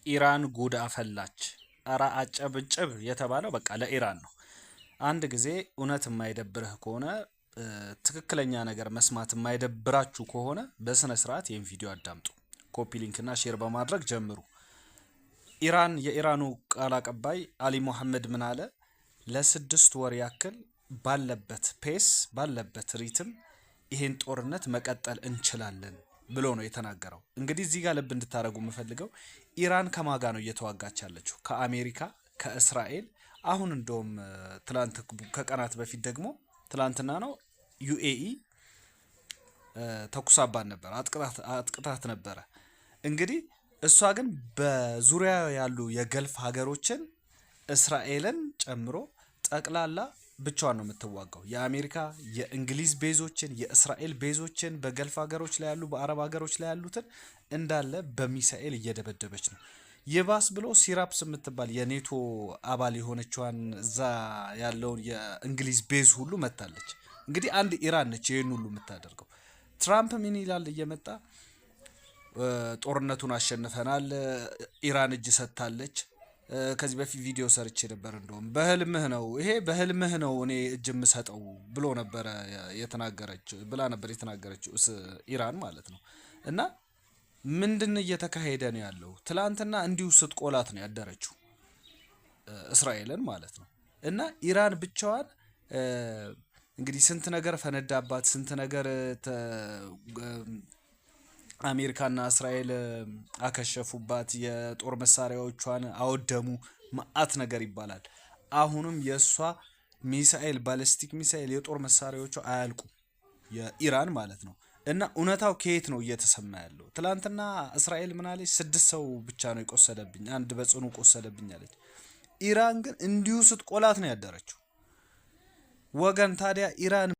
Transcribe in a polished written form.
ኢራን ጉድ አፈላች። አራ አጨብጭብ የተባለው በቃ ለኢራን ነው። አንድ ጊዜ እውነት የማይደብርህ ከሆነ ትክክለኛ ነገር መስማት የማይደብራችሁ ከሆነ በስነ ስርዓት ይህን ቪዲዮ አዳምጡ። ኮፒ ሊንክ እና ሼር በማድረግ ጀምሩ። የኢራኑ ቃል አቀባይ አሊ ሙሐመድ ምን አለ? ለስድስት ወር ያክል ባለበት ፔስ ባለበት ሪትም ይሄን ጦርነት መቀጠል እንችላለን ብሎ ነው የተናገረው። እንግዲህ እዚህ ጋር ልብ እንድታረጉ የምፈልገው ኢራን ከማጋ ነው እየተዋጋች ያለችው? ከአሜሪካ፣ ከእስራኤል። አሁን እንደውም ትላንት ከቀናት በፊት ደግሞ ትላንትና ነው ዩኤኢ ተኩሳባን ነበር፣ አጥቅታት ነበረ። እንግዲህ እሷ ግን በዙሪያ ያሉ የገልፍ ሀገሮችን እስራኤልን ጨምሮ ጠቅላላ ብቻዋን ነው የምትዋጋው። የአሜሪካ የእንግሊዝ ቤዞችን የእስራኤል ቤዞችን በገልፍ ሀገሮች ላይ ያሉ በአረብ ሀገሮች ላይ ያሉትን እንዳለ በሚሳኤል እየደበደበች ነው። ይባስ ብሎ ሲራፕስ የምትባል የኔቶ አባል የሆነችዋን እዛ ያለውን የእንግሊዝ ቤዝ ሁሉ መታለች። እንግዲህ አንድ ኢራን ነች ይህን ሁሉ የምታደርገው። ትራምፕ ምን ይላል እየመጣ ጦርነቱን አሸንፈናል፣ ኢራን እጅ ሰጥታለች። ከዚህ በፊት ቪዲዮ ሰርቼ ነበር። እንደውም በህልምህ ነው ይሄ በህልምህ ነው እኔ እጅ የምሰጠው ብሎ ነበር የተናገረችው ኢራን ማለት ነው። እና ምንድን እየተካሄደ ነው ያለው? ትላንትና እንዲሁ ስትቆላት ነው ያደረችው እስራኤልን ማለት ነው። እና ኢራን ብቻዋን እንግዲህ ስንት ነገር ፈነዳባት፣ ስንት ነገር አሜሪካና እስራኤል አከሸፉባት፣ የጦር መሳሪያዎቿን አወደሙ፣ ማአት ነገር ይባላል። አሁንም የእሷ ሚሳኤል ባሊስቲክ ሚሳኤል የጦር መሳሪያዎቿ አያልቁ የኢራን ማለት ነው። እና እውነታው ከየት ነው እየተሰማ ያለው? ትላንትና እስራኤል ምናለች? 6 ሰው ብቻ ነው የቆሰለብኝ፣ 1 በጽኑ ቆሰለብኝ አለች። ኢራን ግን እንዲሁ ስትቆላት ነው ያደረችው። ወገን ታዲያ ኢራን